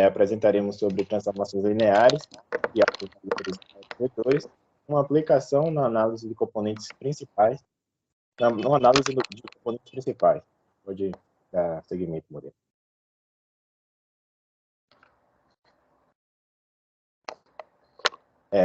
apresentaremos sobre transformações lineares e autovalores vetores, uma aplicação na análise de componentes principais, na análise de componentes principais. Pode dar seguimento, Moreira.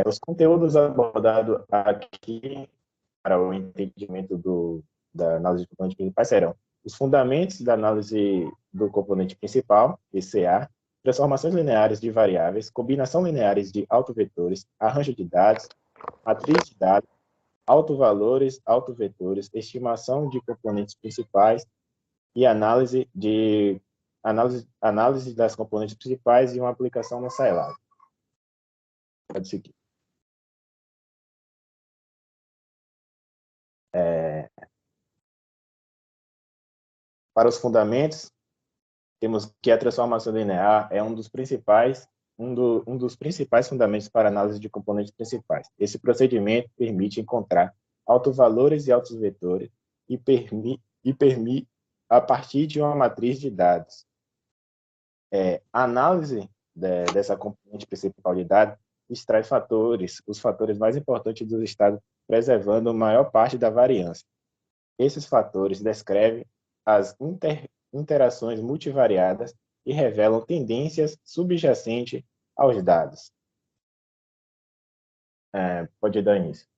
Os conteúdos abordados aqui para o entendimento da análise de componentes principais serão os fundamentos da análise do componente principal, PCA, transformações lineares de variáveis, combinação lineares de autovetores, arranjo de dados, matriz de dados, autovalores, autovetores, estimação de componentes principais e análise das componentes principais e uma aplicação no Scilab. Pode seguir. Para os fundamentos, temos que a transformação linear é um dos principais fundamentos para a análise de componentes principais. Esse procedimento permite encontrar autovalores e autovetores e permite a partir de uma matriz de dados. A análise dessa componente principal de dados extrai os fatores mais importantes do estado, preservando a maior parte da variância. Esses fatores descrevem as interações multivariadas e revelam tendências subjacentes aos dados. Pode dar início.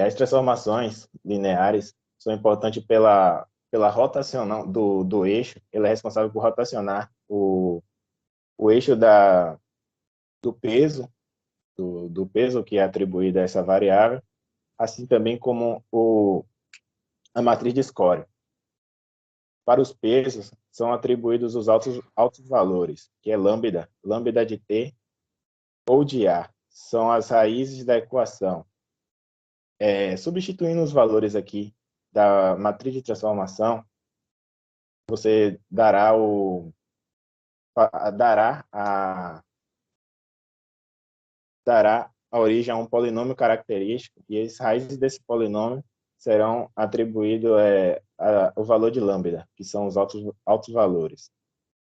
As transformações lineares são importantes pela rotação do eixo. Ele é responsável por rotacionar o eixo do peso, do peso que é atribuído a essa variável, assim também como a matriz de score. Para os pesos, são atribuídos os altos valores, que é lambda de T ou de A. São as raízes da equação. Substituindo os valores aqui da matriz de transformação, você dará a origem a um polinômio característico, e as raízes desse polinômio serão atribuídos o valor de lambda, que são os altos valores.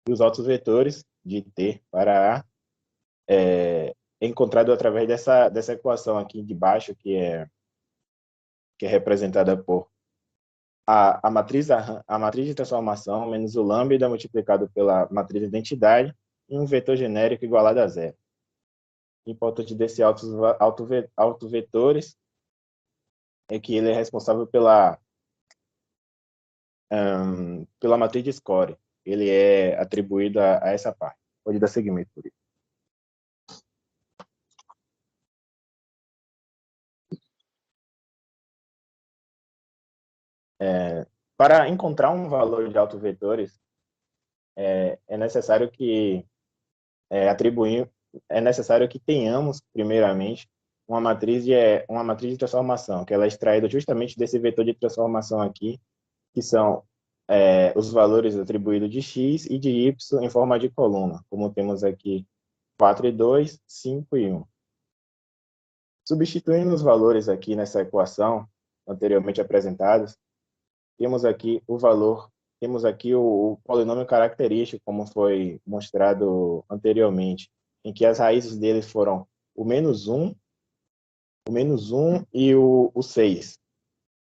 E os altos vetores de T para A encontrado através dessa equação aqui de baixo, que é representada por a matriz de transformação menos o lambda multiplicado pela matriz de identidade e um vetor genérico igualado a zero. O importante desse autovetores é que ele é responsável pela matriz de score. Ele é atribuído a essa parte. Pode dar seguimento por isso. Para encontrar um valor de autovetores, é necessário que tenhamos, primeiramente, uma matriz de transformação, que ela é extraída justamente desse vetor de transformação aqui, que são os valores atribuídos de x e de y em forma de coluna, como temos aqui 4 e 2, 5 e 1. Substituindo os valores aqui nessa equação anteriormente apresentados, temos aqui o polinômio característico, como foi mostrado anteriormente, em que as raízes dele foram o menos 1 e o 6.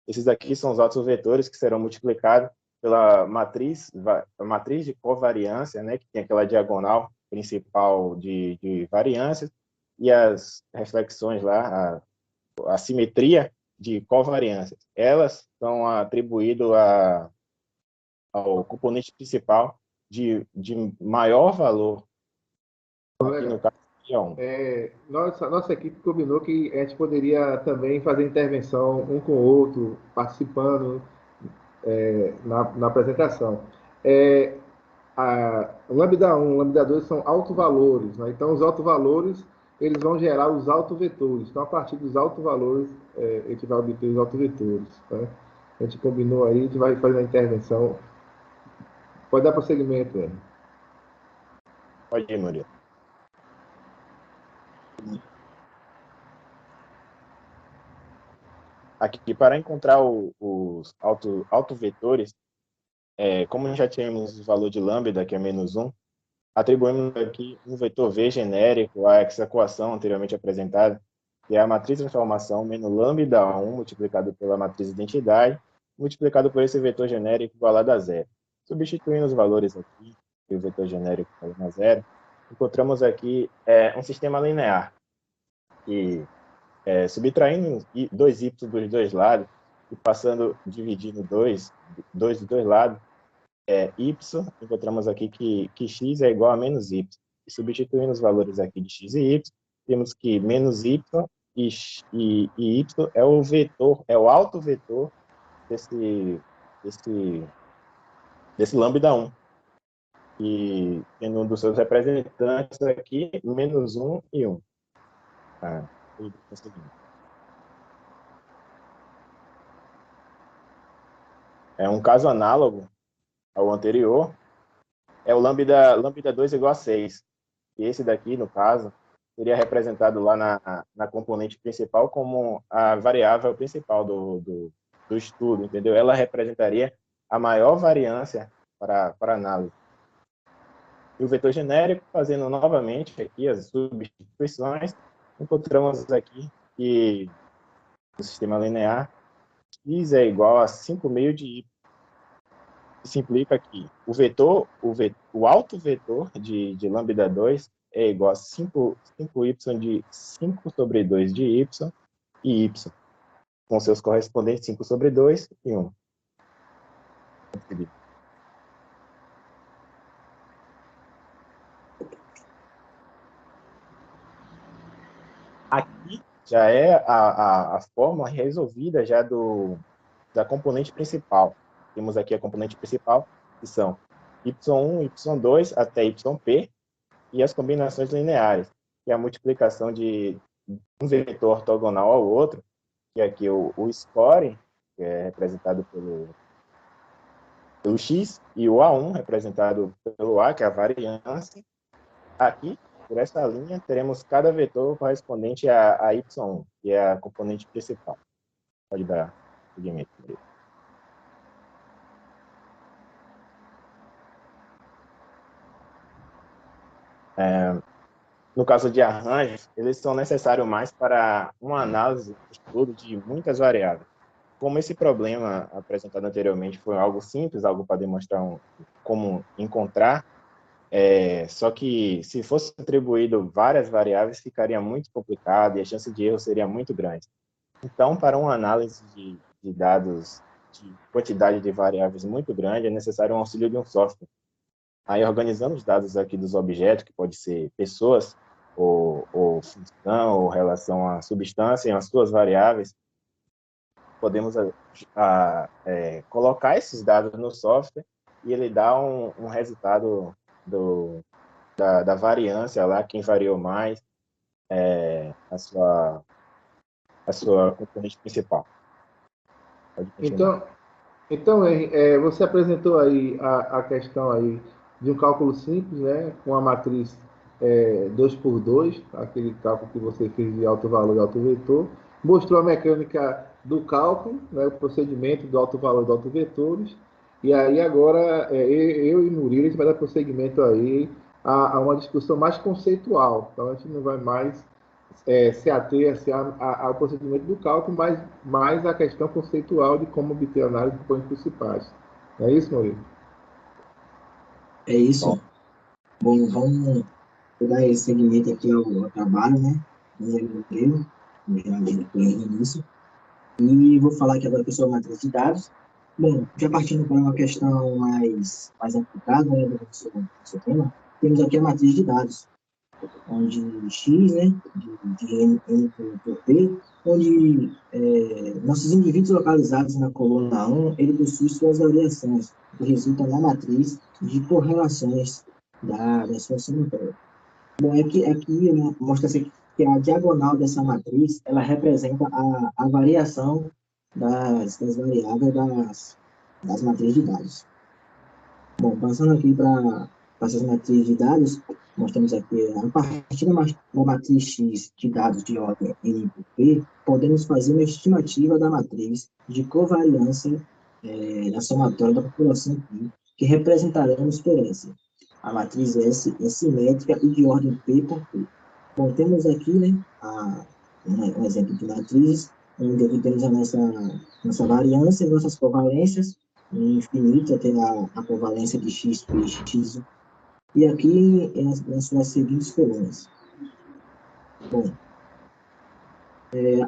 Esses aqui são os autovetores que serão multiplicados pela matriz de covariância, né, que tem aquela diagonal principal de variâncias, e as reflexões lá, a simetria de covariâncias. Elas são atribuídas ao componente principal de maior valor. Aqui no caso, nossa equipe combinou que a gente poderia também fazer intervenção um com o outro, participando na apresentação. A lambda 1, lambda 2 são autovalores, né? Então os autovalores eles vão gerar os autovetores. Então a partir dos autovalores a gente vai obter os autovetores. Tá? A gente combinou aí, a gente vai fazer a intervenção. Pode dar prosseguimento, né? Pode ir, Murilo. aqui para encontrar os autovetores, como já tínhamos o valor de lambda, que é -1, atribuímos aqui um vetor V genérico a essa equação anteriormente apresentada, que é a matriz de transformação menos lambda 1 multiplicado pela matriz identidade, multiplicado por esse vetor genérico igualado a zero. Substituindo os valores aqui, e o vetor genérico igualado a zero, encontramos aqui um sistema linear, que subtraindo 2y dos dois lados, e dividindo 2 dos dois lados, y, encontramos aqui que x é igual a menos y. E substituindo os valores aqui de x e y, temos que menos y e y é o vetor, é o autovetor desse lambda 1. E tendo um dos seus representantes aqui, -1 e 1. É um caso análogo ao anterior, é o lambda 2 igual a 6. E esse daqui, no caso, seria representado lá na componente principal como a variável principal do estudo, entendeu? Ela representaria a maior variância para análise. E o vetor genérico, fazendo novamente aqui as substituições, encontramos aqui que no sistema linear, x é igual a 5 meio de y. Isso implica que o autovetor de lambda 2 é igual a 5y de 5 sobre 2 de y e y, com seus correspondentes 5 sobre 2 e 1. Aqui já é a fórmula resolvida já da componente principal. Temos aqui a componente principal, que são y1, y2 até yp, e as combinações lineares, que é a multiplicação de um vetor ortogonal ao outro, que é aqui o score, que é representado pelo x, e o A1, representado pelo A, que é a variância. Aqui, por essa linha, teremos cada vetor correspondente a y1, que é a componente principal. Pode dar seguimento. No caso de arranjos, eles são necessários mais para uma análise, estudo de muitas variáveis. Como esse problema apresentado anteriormente foi algo simples, algo para demonstrar como encontrar, só que se fosse atribuído várias variáveis, ficaria muito complicado e a chance de erro seria muito grande. Então, para uma análise de dados de quantidade de variáveis muito grande, é necessário o auxílio de um software. Aí, organizando os dados aqui dos objetos, que pode ser pessoas, ou função, ou relação à substância, e as suas variáveis, podemos colocar esses dados no software e ele dá um resultado da variância lá, quem variou mais, a sua componente principal. Então você apresentou aí a questão aí de um cálculo simples, né, com a matriz 2x2, aquele cálculo que você fez de alto valor e alto vetor, mostrou a mecânica do cálculo, né, o procedimento do alto valor e do alto vetores, e aí agora eu e Murilo, a gente vai dar prosseguimento aí a uma discussão mais conceitual. Então a gente não vai mais se ater ao procedimento do cálculo, mas mais a questão conceitual de como obter análise de componentes principais. É isso, Murilo? É isso. Bom, vamos dar esse segmento aqui ao trabalho, né? Murilo, já no início. E vou falar aqui agora sobre a matriz de dados. Bom, já partindo para uma questão mais aplicada, né, do nosso tema, temos aqui a matriz de dados, onde x, né, de n por p, onde nossos indivíduos localizados na coluna 1, ele possui suas variações, que resultam na matriz de correlações da sua somatória. Bom, aqui né, mostra-se que a diagonal dessa matriz, ela representa a variação das variáveis das matrizes de dados. Bom, passando aqui para essas matrizes de dados, nós temos aqui, a partir da matriz X de dados de ordem N por P, podemos fazer uma estimativa da matriz de covariância da somatória da população P, que representaremos por essa. A matriz S é simétrica e de ordem P por P. Bom, temos aqui, né, um exemplo de matrizes, onde aqui temos a nossa variância, nossas covalências, infinito até a covalência de X, P, X. E aqui, nas suas seguintes colunas. Bom,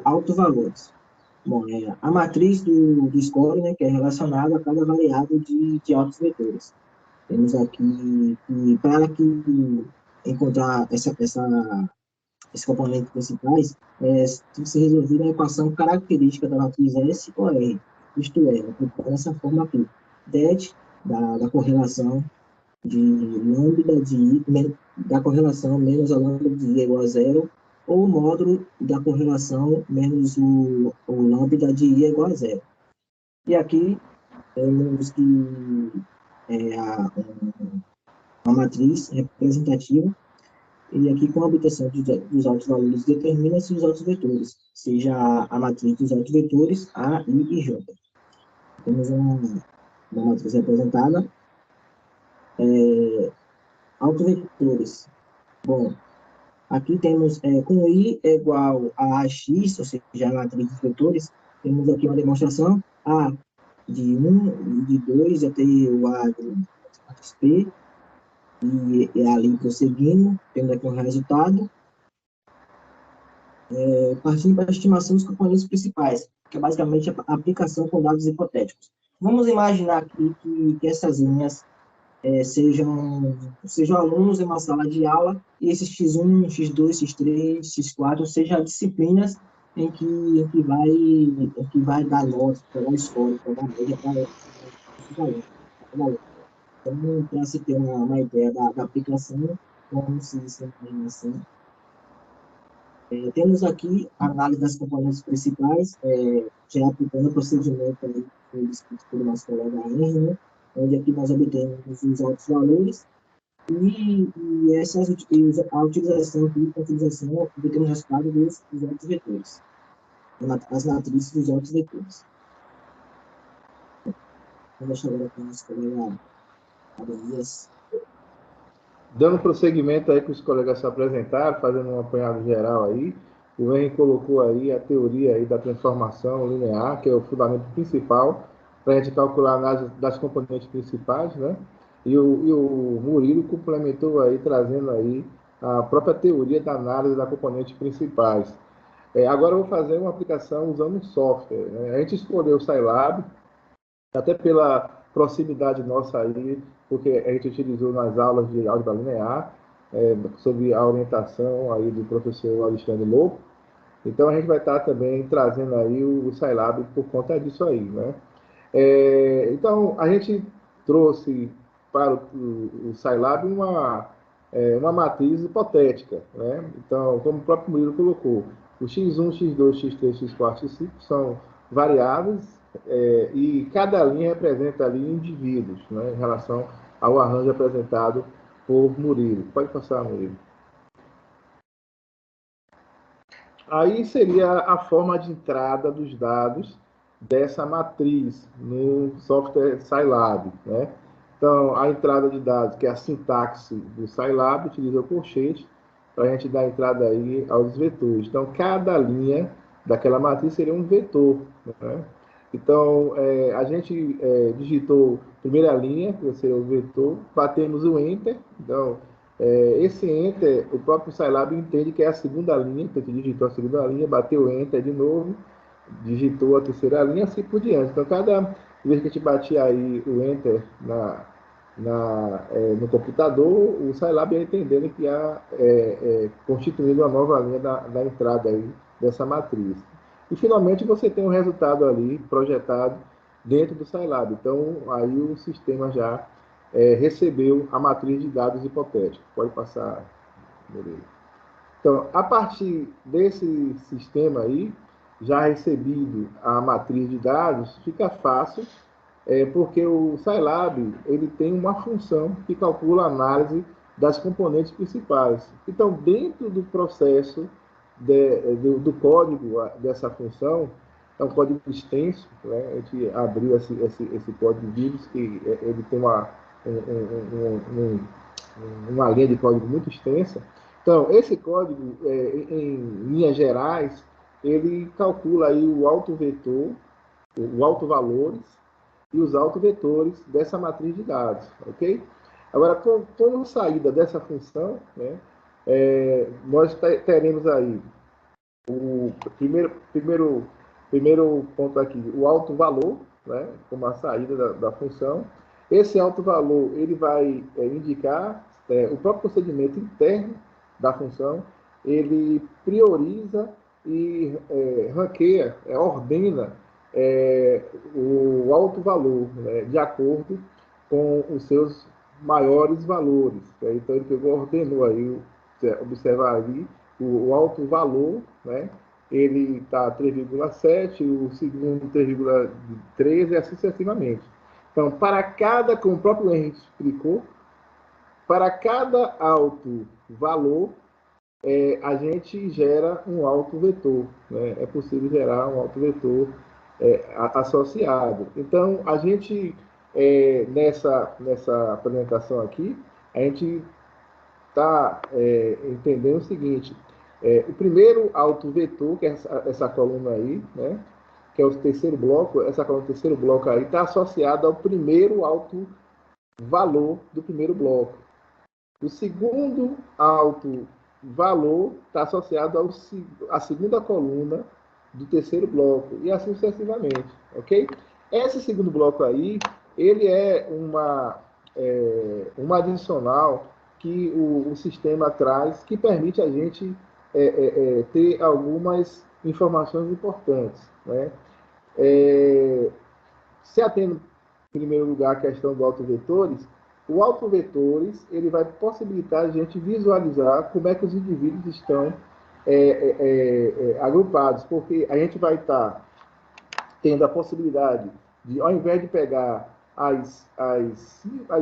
autovalores. Bom, a matriz do score, né, que é relacionada a cada variável de altos vetores. Temos aqui, para que encontrar esses componentes principais, tem que ser resolvida a equação característica da matriz S ou R, isto é, aplicando essa forma aqui, det da correlação de lambda de I, da correlação menos a lambda de I igual a zero, ou o módulo da correlação menos o lambda de I igual a zero. E aqui temos que uma matriz representativa, e aqui com a obtenção dos altos valores determina-se os altos vetores, seja a matriz dos altos vetores A, I e J. Temos uma matriz representada, autovetores. Bom, aqui temos, com I é igual a AX, ou seja, a matriz dos vetores, temos aqui uma demonstração, A de 1, de 2, até o A de P, e ali prosseguindo, tendo aqui um resultado, partindo para a estimação dos componentes principais, que é basicamente a aplicação com dados hipotéticos. Vamos imaginar aqui que essas linhas sejam alunos em uma sala de aula, e esses X1, X2, X3, X4 sejam disciplinas em que vai dar nota, pegar score, pegar média para esses alunos. Então, para se ter uma ideia da aplicação, vamos se imaginar assim. Temos aqui a análise das componentes principais, já aplicando o procedimento aí, que foi descrito pelo nosso colega Henry, né? Onde aqui nós obtemos os altos valores e a utilização aqui, obtemos o resultado dos altos vetores, as matrizes dos altos vetores. Vou deixar agora para o nosso colega Adonias. Dando prosseguimento aí que os colegas se apresentaram, fazendo um apanhado geral aí, o Henry colocou aí a teoria aí da transformação linear, que é o fundamento principal para a gente calcular a análise das componentes principais, né? E o Murilo complementou aí, trazendo aí a própria teoria da análise das componentes principais. Agora eu vou fazer uma aplicação usando um software, né? A gente escolheu o Scilab, até pela proximidade nossa aí, porque a gente utilizou nas aulas de álgebra linear, sob a orientação aí do professor Alexandre Lobo. Então a gente vai estar também trazendo aí o Scilab por conta disso aí, né? Então a gente trouxe para o Scilab uma matriz hipotética, né? Então, como o próprio Murilo colocou, o x1, x2, x3, x4, x5 são variáveis, e cada linha representa ali indivíduos, né, em relação ao arranjo apresentado por Murilo. Pode passar, Murilo. Aí seria a forma de entrada dos dados dessa matriz no software Scilab, né? Então, a entrada de dados, que é a sintaxe do Scilab, utiliza o colchete para a gente dar entrada aí aos vetores. Então, cada linha daquela matriz seria um vetor, né? Então, a gente digitou a primeira linha, que seria o vetor, batemos o Enter. Então, esse Enter, o próprio Scilab entende que é a segunda linha, então a gente digitou a segunda linha, bateu Enter de novo, digitou a terceira linha, assim por diante. Então, cada vez que a gente batia aí o Enter no computador, o Scilab ia entendendo que ia constituindo uma nova linha da entrada aí dessa matriz. E, finalmente, você tem um resultado ali projetado dentro do Scilab. Então, aí o sistema já recebeu a matriz de dados hipotéticos. Pode passar, Murilo. Então, a partir desse sistema aí, já recebido a matriz de dados, fica fácil porque o Scilab ele tem uma função que calcula a análise das componentes principais. Então, dentro do processo do código dessa função, é um código extenso, né? A gente abriu esse código vivos, que ele tem uma linha de código muito extensa. Então, esse código, em linhas gerais, ele calcula aí o autovetor, o autovalores e os autovetores dessa matriz de dados, ok? Agora, com a saída dessa função, né, nós teremos aí o primeiro ponto aqui, o alto valor, né, como a saída da função. Esse alto valor ele vai indicar o próprio procedimento interno da função, ele prioriza e ranqueia, ordena o alto valor, né, de acordo com os seus maiores valores. Né? Então, ele pegou, ordenou aí, observar ali, o alto valor, né? Ele está 3,7, o segundo 3,13 e assim sucessivamente. Então, para cada, como o próprio Henrique explicou, para cada alto valor, a gente gera um alto vetor. Né? É possível gerar um alto vetor associado. Então, a gente, nessa apresentação aqui, a gente está entendendo o seguinte: o primeiro autovetor, que é essa coluna aí, né, que é o terceiro bloco, essa coluna do terceiro bloco aí está associada ao primeiro autovalor do primeiro bloco. O segundo autovalor está associado à segunda coluna do terceiro bloco, e assim sucessivamente, ok? Esse segundo bloco aí, ele é uma adicional que o sistema traz, que permite a gente ter algumas informações importantes, né? Se atendo, em primeiro lugar, a questão do autovetores, o autovetores ele vai possibilitar a gente visualizar como é que os indivíduos estão agrupados, porque a gente vai estar tendo a possibilidade de, ao invés de pegar as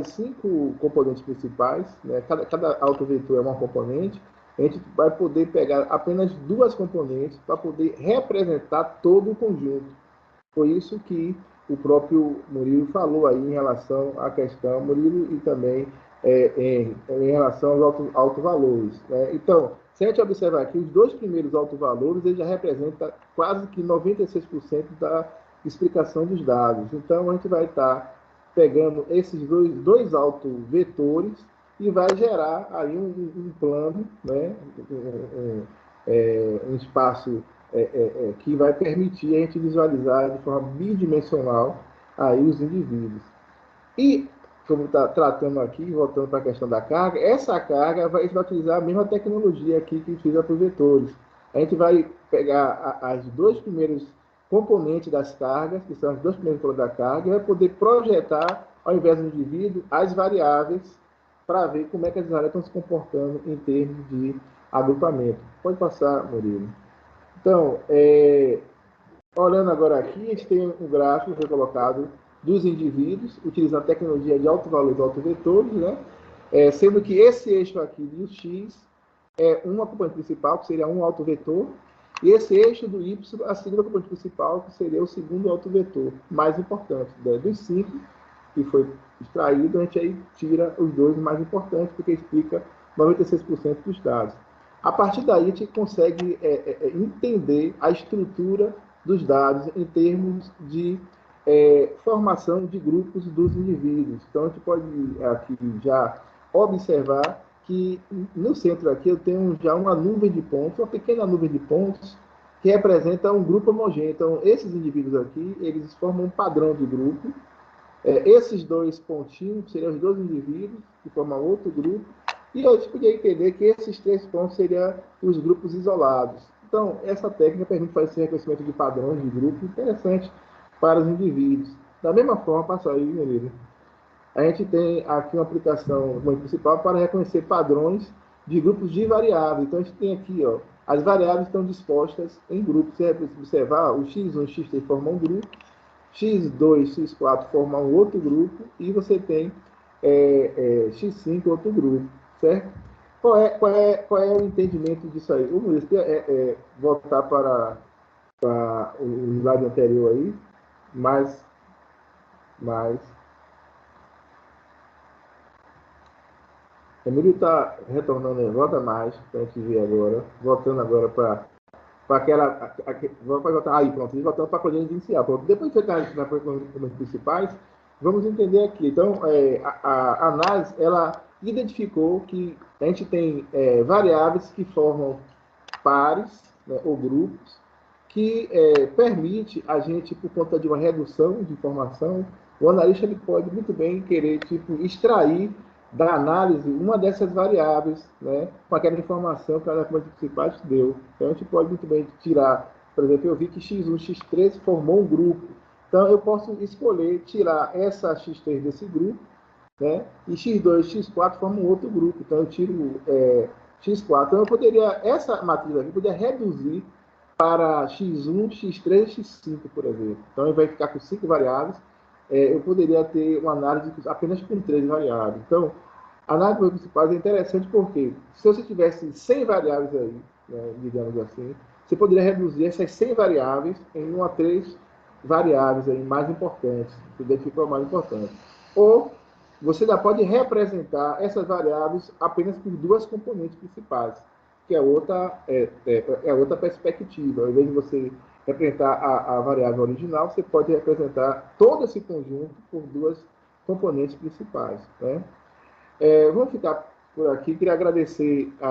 5 componentes principais, né, cada autovetor é uma componente, a gente vai poder pegar apenas 2 componentes para poder representar todo o conjunto. Foi isso que o próprio Murilo falou aí em relação à questão, Murilo, e também em relação aos autovalores. Né? Então, se a gente observar aqui, os 2 primeiros autovalores, ele já representa quase que 96% da explicação dos dados. Então, a gente vai estar pegando esses dois autovetores e vai gerar aí um plano, né? Um espaço que vai permitir a gente visualizar de forma bidimensional aí os indivíduos. E, como está tratando aqui, voltando para a questão da carga, essa carga a gente vai utilizar a mesma tecnologia aqui que utiliza para os vetores. A gente vai pegar as 2 primeiros componentes das cargas, que são os 2 primeiros componentes da carga, e vai poder projetar, ao invés do indivíduo, as variáveis para ver como é que as variáveis estão se comportando em termos de agrupamento. Pode passar, Murilo. Então, olhando agora aqui, a gente tem um gráfico que foi colocado dos indivíduos, utilizando a tecnologia de alto valor e autovetores, né? Sendo que esse eixo aqui do X é uma componente principal, que seria um autovetor, e esse eixo do Y, a segunda componente principal, que seria o segundo autovetor, mais importante. Dos 5 que foi extraído, a gente aí tira os 2 mais importantes, porque explica 96% dos dados. A partir daí, a gente consegue entender a estrutura dos dados em termos de formação de grupos dos indivíduos. Então, a gente pode aqui já observar que no centro aqui eu tenho já uma nuvem de pontos, uma pequena nuvem de pontos, que representa um grupo homogêneo. Então, esses indivíduos aqui, eles formam um padrão de grupo. Esses 2 pontinhos seriam os 2 indivíduos, que formam outro grupo. E a gente podia entender que esses 3 pontos seriam os grupos isolados. Então, essa técnica permite fazer esse reconhecimento de padrões de grupo interessante para os indivíduos. Da mesma forma, passa aí, Murilo, a gente tem aqui uma aplicação principal para reconhecer padrões de grupos de variáveis. Então, a gente tem aqui, ó, as variáveis estão dispostas em grupos. Você vai observar, o X1 e o X3 formam um grupo, x2, x4 formam um outro grupo, e você tem x5 outro grupo, certo? Qual é o entendimento disso aí? Vamos voltar para o slide anterior aí, mais Emílio está retornando, volta mais, para a gente ver agora, voltando agora para aquela. Vamos voltar aí, pronto, voltando para a coluna inicial. Pronto. Depois de chegar nas coluna principais, vamos entender aqui. Então, a análise, ela identificou que a gente tem variáveis que formam pares, né, ou grupos, que permite a gente, por conta de uma redução de informação, o analista ele pode muito bem querer extrair da análise uma dessas variáveis, né, com aquela informação que a coluna principal deu. Então, a gente pode muito bem tirar, por exemplo, eu vi que x1, x3 formou um grupo. Então, eu posso escolher tirar essa x3 desse grupo, né, e x2, x4 formam um outro grupo. Então, eu tiro x4. Então, eu poderia, essa matriz aqui, poderia reduzir para x1, x3, x5, por exemplo. Então, vai ficar com 5 variáveis. Eu poderia ter uma análise apenas com 3 variáveis. Então, a análise de principais é interessante porque, se você tivesse 100 variáveis aí, né, digamos assim, você poderia reduzir essas 100 variáveis em 1 a 3 variáveis aí mais importantes, que identificam mais importante. Ou você ainda pode representar essas variáveis apenas por 2 componentes principais, que é outra perspectiva. Ao invés de você representar a variável original, você pode representar todo esse conjunto por 2 componentes principais, né? Vamos ficar por aqui. Queria agradecer a